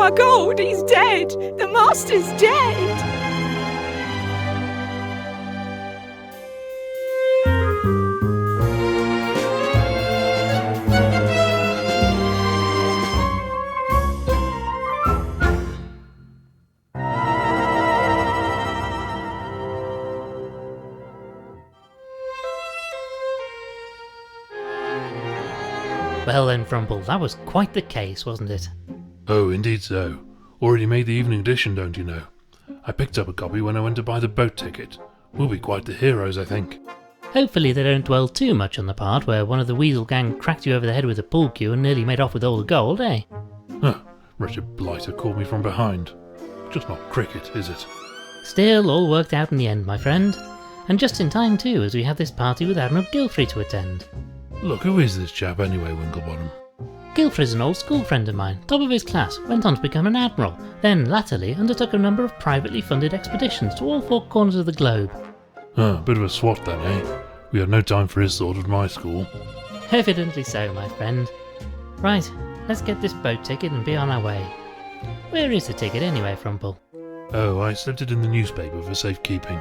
my god, he's dead! The master's dead! Well then, Frumple, that was quite the case, wasn't it? Oh, indeed so. Already made the evening edition, don't you know? I picked up a copy when I went to buy the boat ticket. We'll be quite the heroes, I think. Hopefully they don't dwell too much on the part where one of the Weasel gang cracked you over the head with a pool cue and nearly made off with all the gold, eh? Huh, wretched blighter caught me from behind. Just not cricket, is it? Still, all worked out in the end, my friend. And just in time too, as we have this party with Admiral Gilfrey to attend. Look, who is this chap anyway, Winklebottom? Gilfrey's an old school friend of mine, top of his class, went on to become an admiral, then latterly undertook a number of privately funded expeditions to all four corners of the globe. Bit of a swot then, eh? We had no time for his sort at my school. Evidently so, my friend. Right, let's get this boat ticket and be on our way. Where is the ticket anyway, Frumple? Oh, I slipped it in the newspaper for safekeeping.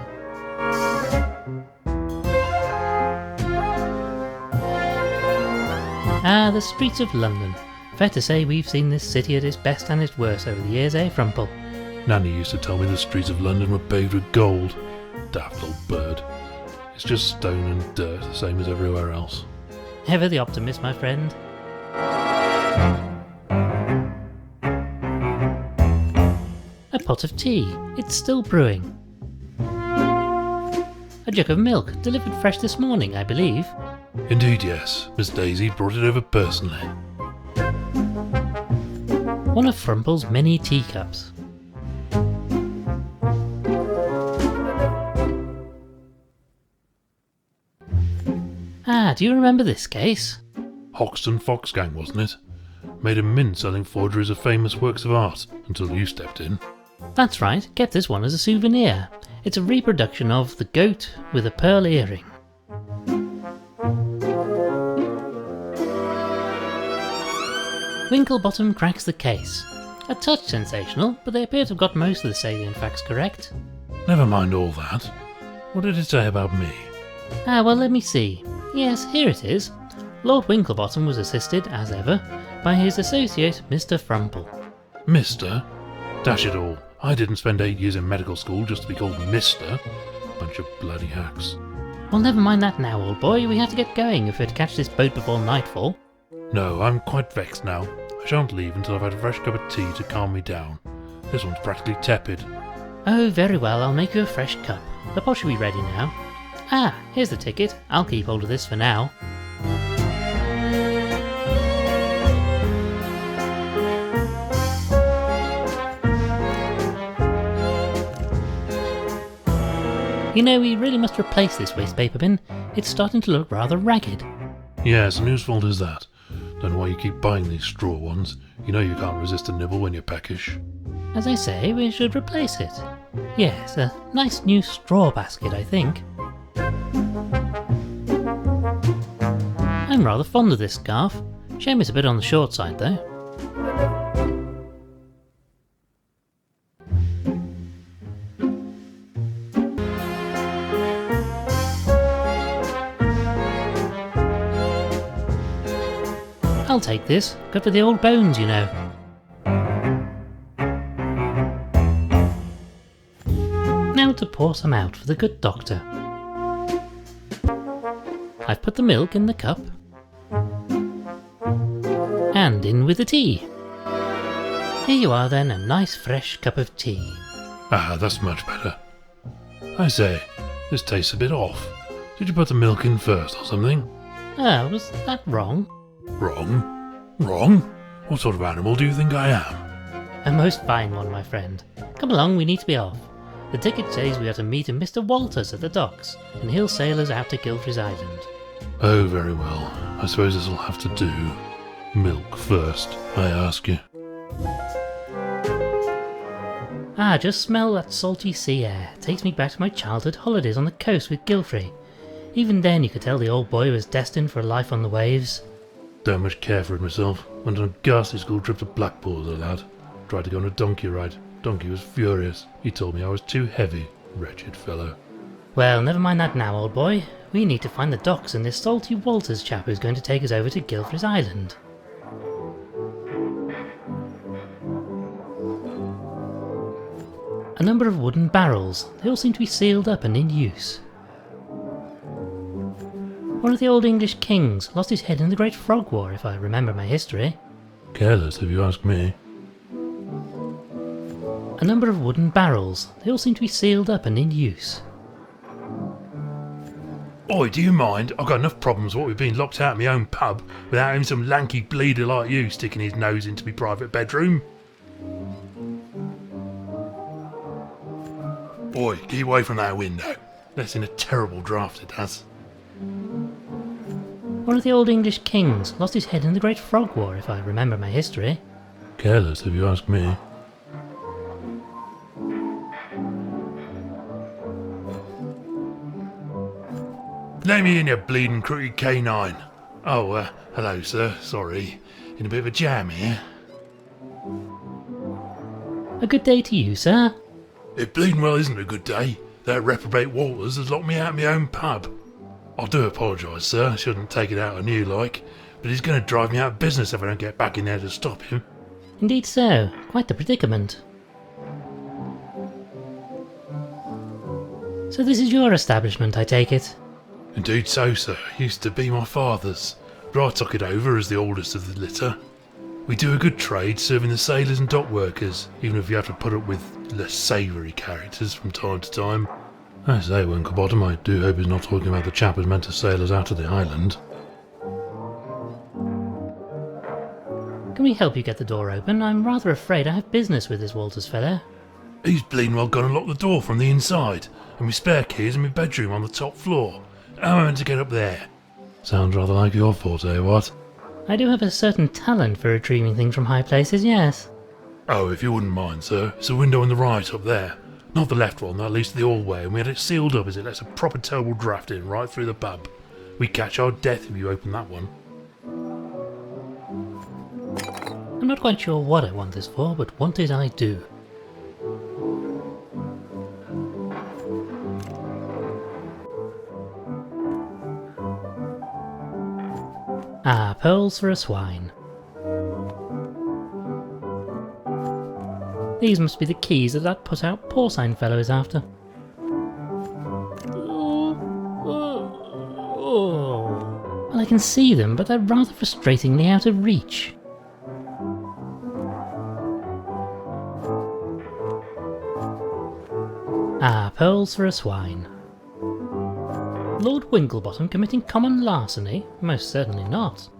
Ah, the streets of London. Fair to say we've seen this city at its best and its worst over the years, eh, Frumple? Nanny used to tell me the streets of London were paved with gold. Daft little bird. It's just stone and dirt, the same as everywhere else. Ever the optimist, my friend. A pot of tea. It's still brewing. A jug of milk, delivered fresh this morning, I believe. Indeed, yes. Miss Daisy brought it over personally. One of Frumple's many teacups. Ah, do you remember this case? Hoxton Fox Gang, wasn't it? Made a mint selling forgeries of famous works of art, until you stepped in. That's right, kept this one as a souvenir. It's a reproduction of the goat with a pearl earring. Winklebottom cracks the case. A touch sensational, but they appear to have got most of the salient facts correct. Never mind all that. What did it say about me? Ah, well, let me see. Yes, here it is. Lord Winklebottom was assisted, as ever, by his associate, Mr. Frumple. Mister? Dash it all. I didn't spend 8 years in medical school just to be called Mister. Bunch of bloody hacks. Well, never mind that now, old boy. We have to get going if we're to catch this boat before nightfall. No, I'm quite vexed now. I shan't leave until I've had a fresh cup of tea to calm me down. This one's practically tepid. Oh, very well. I'll make you a fresh cup. The pot should be ready now. Ah, here's the ticket. I'll keep hold of this for now. You know, we really must replace this waste paper bin. It's starting to look rather ragged. Yes, and whose fault is that? Don't know why you keep buying these straw ones. You know you can't resist a nibble when you're peckish. As I say, we should replace it. Yes, a nice new straw basket, I think. I'm rather fond of this scarf. Shame it's a bit on the short side, though. I'll take this. Good for the old bones, you know. Now to pour some out for the good doctor. I've put the milk in the cup. And in with the tea. Here you are then, a nice fresh cup of tea. Ah, that's much better. I say, this tastes a bit off. Did you put the milk in first or something? Ah, was that wrong? Wrong? Wrong? What sort of animal do you think I am? A most fine one, my friend. Come along, we need to be off. The ticket says we are to meet a Mr. Walters at the docks, and he'll sail us out to Gilfrey's Island. Oh, very well. I suppose this'll have to do. Milk first, I ask you. Ah, just smell that salty sea air. It takes me back to my childhood holidays on the coast with Gilfrey. Even then you could tell the old boy was destined for a life on the waves. Don't much care for it myself. Went on a ghastly school trip to Blackpool as a lad. Tried to go on a donkey ride. Donkey was furious. He told me I was too heavy. Wretched fellow. Well, never mind that now, old boy. We need to find the docks and this salty Walters chap who's going to take us over to Guilford's Island. A number of wooden barrels. They all seem to be sealed up and in use. One of the old English kings lost his head in the Great Frog War, if I remember my history. Careless, if you ask me. A number of wooden barrels. They all seem to be sealed up and in use. Oi, do you mind? I've got enough problems what with being locked out of my own pub without having some lanky bleeder like you sticking his nose into my private bedroom. Oi, keep away from that window. That's in a terrible draught it has. One of the old English kings lost his head in the Great Frog War, if I remember my history. Careless, if you ask me. Let me in, you bleeding crooked canine. Oh, hello, sir. Sorry. In a bit of a jam here. A good day to you, sir. It bleeding well isn't a good day. That reprobate Walters has locked me out of my own pub. I do apologise, sir. I shouldn't take it out on you, like. But he's going to drive me out of business if I don't get back in there to stop him. Indeed so. Quite the predicament. So this is your establishment, I take it? Indeed so, sir. Used to be my father's, but I took it over as the oldest of the litter. We do a good trade serving the sailors and dock workers, even if you have to put up with less savoury characters from time to time. I say, Winklebottom, I do hope he's not talking about the chap who's meant to sail us out of the island. Can we help you get the door open? I'm rather afraid I have business with this Walters fellow. He's bleeding well gone and locked the door from the inside, and my spare key is in my bedroom on the top floor. How am I meant to get up there? Sounds rather like your forte, what? I do have a certain talent for retrieving things from high places, yes. Oh, if you wouldn't mind, sir. It's a window on the right up there. Not the left one, that leads to the hallway, and we had it sealed up as it lets a proper terrible draft in right through the pub. We'd catch our death if you opened that one. I'm not quite sure what I want this for, but want it I do. Ah, pearls for a swine. These must be the keys that put-out porcine fellow is after. Well, I can see them, but they're rather frustratingly out of reach. Ah, pearls for a swine. Lord Winklebottom committing common larceny? Most certainly not.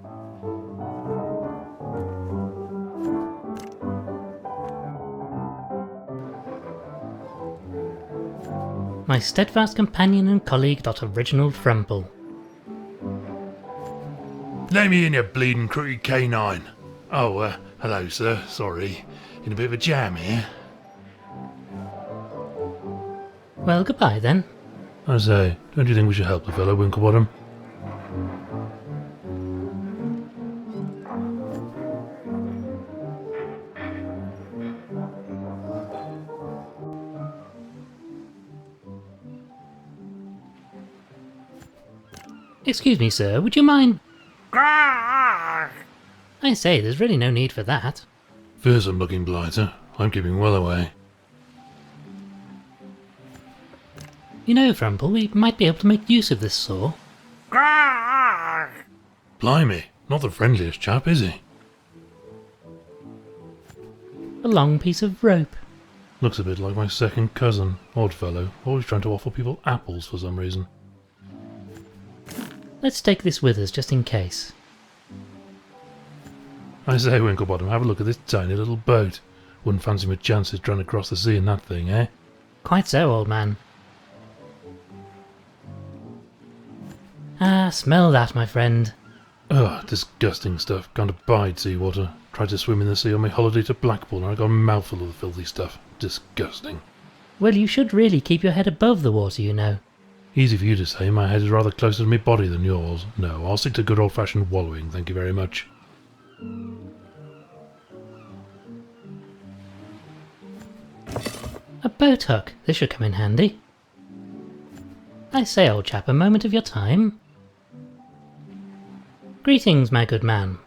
My steadfast companion and colleague, Dr. Reginald Frumple. Let me in, you bleeding crooked canine. Oh, hello, sir. Sorry. In a bit of a jam here. Well, goodbye then. I say, don't you think we should help the fellow, Winklebottom? Excuse me, sir, would you mind... I say, there's really no need for that. Fearsome looking blighter. I'm keeping well away. You know, Frumple, we might be able to make use of this saw. Blimey, not the friendliest chap, is he? A long piece of rope. Looks a bit like my second cousin. Odd fellow, always trying to offer people apples for some reason. Let's take this with us, just in case. I say, Winklebottom, have a look at this tiny little boat. Wouldn't fancy my chances trying to cross the sea in that thing, eh? Quite so, old man. Ah, smell that, my friend. Ugh, disgusting stuff. Can't abide seawater. Tried to swim in the sea on my holiday to Blackpool and I got a mouthful of the filthy stuff. Disgusting. Well, you should really keep your head above the water, you know. Easy for you to say, my head is rather closer to my body than yours. No, I'll stick to good old-fashioned wallowing, thank you very much. A boat hook, this should come in handy. I say, old chap, a moment of your time. Greetings, my good man.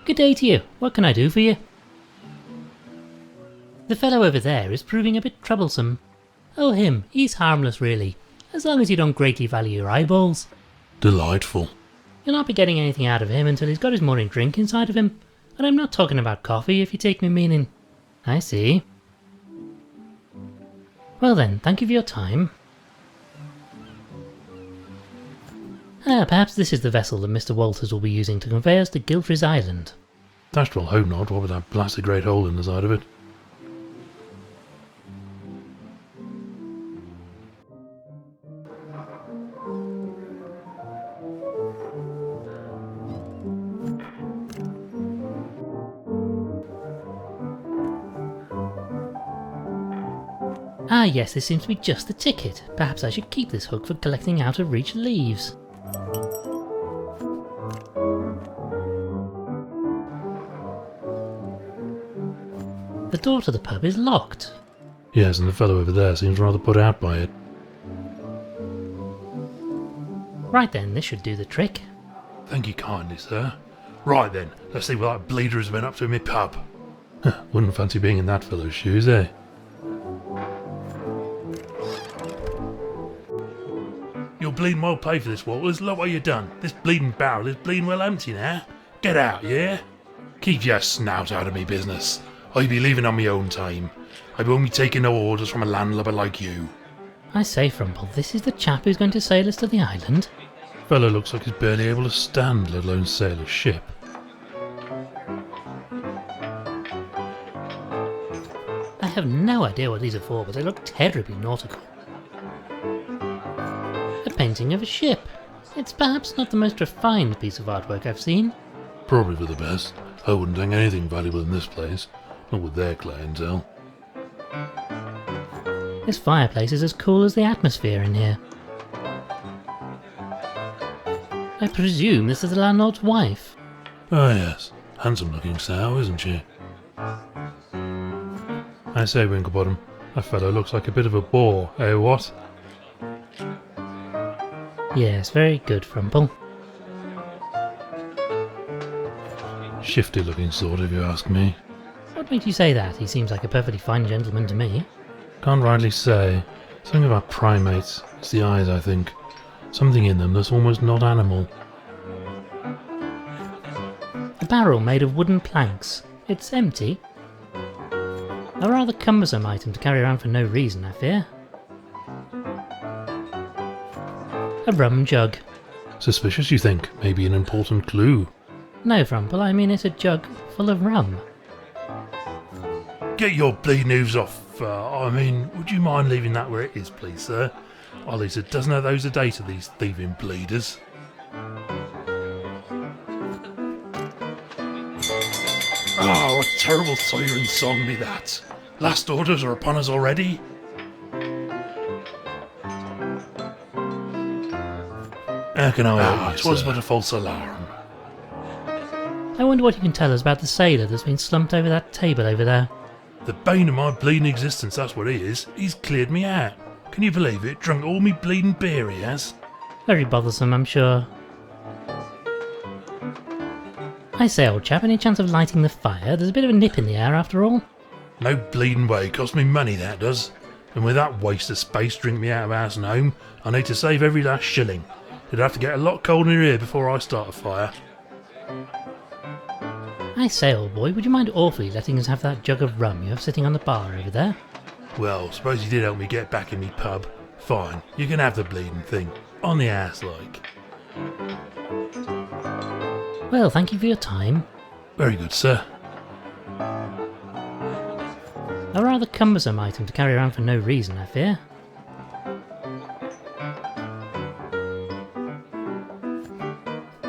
Good day to you, what can I do for you? The fellow over there is proving a bit troublesome. Oh him, he's harmless really, as long as you don't greatly value your eyeballs. Delightful. You'll not be getting anything out of him until he's got his morning drink inside of him, and I'm not talking about coffee if you take me meaning. I see. Well then, thank you for your time. Perhaps this is the vessel that Mr. Walters will be using to convey us to Gilfrey's Island. Dashed well hope not, what with that blasted great hole in the side of it. Ah yes, this seems to be just the ticket. Perhaps I should keep this hook for collecting out-of-reach leaves. The door to the pub is locked. Yes, and the fellow over there seems rather put out by it. Right then, this should do the trick. Thank you kindly, sir. Right then, let's see what that bleeder has been up to in my pub. Wouldn't fancy being in that fellow's shoes, eh? You're bleeding well paid for this, Walters. Look what you done. This bleeding barrel is bleeding well empty now. Get out, yeah? Keep your snout out of me business. I be leaving on my own time. I won't be taking no orders from a landlubber like you. I say, Frumple, this is the chap who's going to sail us to the island? Fellow looks like he's barely able to stand, let alone sail a ship. I have no idea what these are for, but they look terribly nautical. A painting of a ship. It's perhaps not the most refined piece of artwork I've seen. Probably for the best. I wouldn't think anything valuable in this place. Not with their clientele. This fireplace is as cool as the atmosphere in here. I presume this is the landlord's wife. Ah yes, handsome looking sow, isn't she? I say, Winklebottom, that fellow looks like a bit of a bore, eh what? Yes, very good, Frumple. Shifty looking sort, if you ask me. What makes you say that? He seems like a perfectly fine gentleman to me. Can't rightly say. Something about primates. It's the eyes, I think. Something in them that's almost not animal. A barrel made of wooden planks. It's empty. A rather cumbersome item to carry around for no reason, I fear. A rum jug. Suspicious, you think? Maybe an important clue. No, Frumple, I mean it's a jug full of rum. Get your bleeding hooves off. Would you mind leaving that where it is, please, sir? I'll eat a dozen of those a day to these thieving bleeders. Ah, what terrible siren song be that! Last orders are upon us already? How can I help you, 'twas but a false alarm. I wonder what you can tell us about the sailor that's been slumped over that table over there. The bane of my bleeding existence, that's what he is. He's cleared me out. Can you believe it? Drunk all me bleeding beer he has. Very bothersome, I'm sure. I say, old chap, any chance of lighting the fire? There's a bit of a nip in the air after all. No bleeding way, cost me money that does. And with that waste of space drink me out of house and home, I need to save every last shilling. It'd have to get a lot colder in here before I start a fire. I say, old boy, would you mind awfully letting us have that jug of rum you have sitting on the bar over there? Well, suppose you did help me get back in me pub. Fine, you can have the bleeding thing. On the ass like. Well, thank you for your time. Very good, sir. A rather cumbersome item to carry around for no reason, I fear.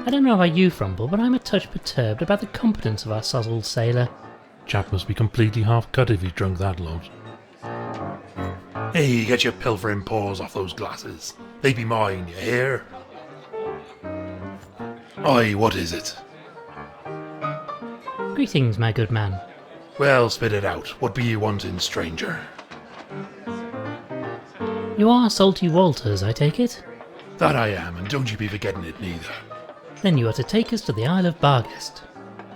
I don't know about you, Frumple, but I'm a touch perturbed about the competence of our sozzled sailor. Chap must be completely half cut if he's drunk that lot. Hey, get your pilfering paws off those glasses. They be mine, you hear? Aye, what is it? Greetings, my good man. Well, spit it out. What be you wanting, stranger? You are Salty Walters, I take it? That I am, and don't you be forgetting it neither. Then you are to take us to the Isle of Barghest.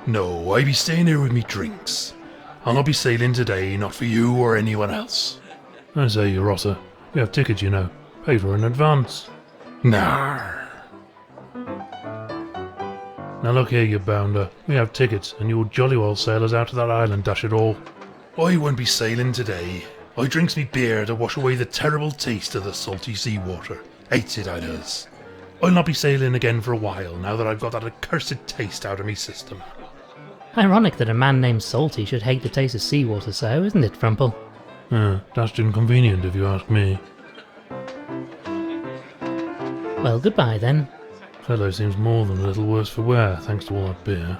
No, I be staying here with me drinks. I'll not be sailing today, not for you or anyone else. I say, Rossa, we have tickets, you know. Pay for in advance. Nah. Now look here, you bounder. We have tickets, and you'll jolly well sail us out to that island, dash it all. I won't be sailing today. I drinks me beer to wash away the terrible taste of the salty seawater. Hates it, I does. I'll not be sailing again for a while, now that I've got that accursed taste out of me system. Ironic that a man named Salty should hate the taste of seawater so, isn't it, Frumple? That's inconvenient if you ask me. Well, goodbye then. Fellow seems more than a little worse for wear, thanks to all that beer.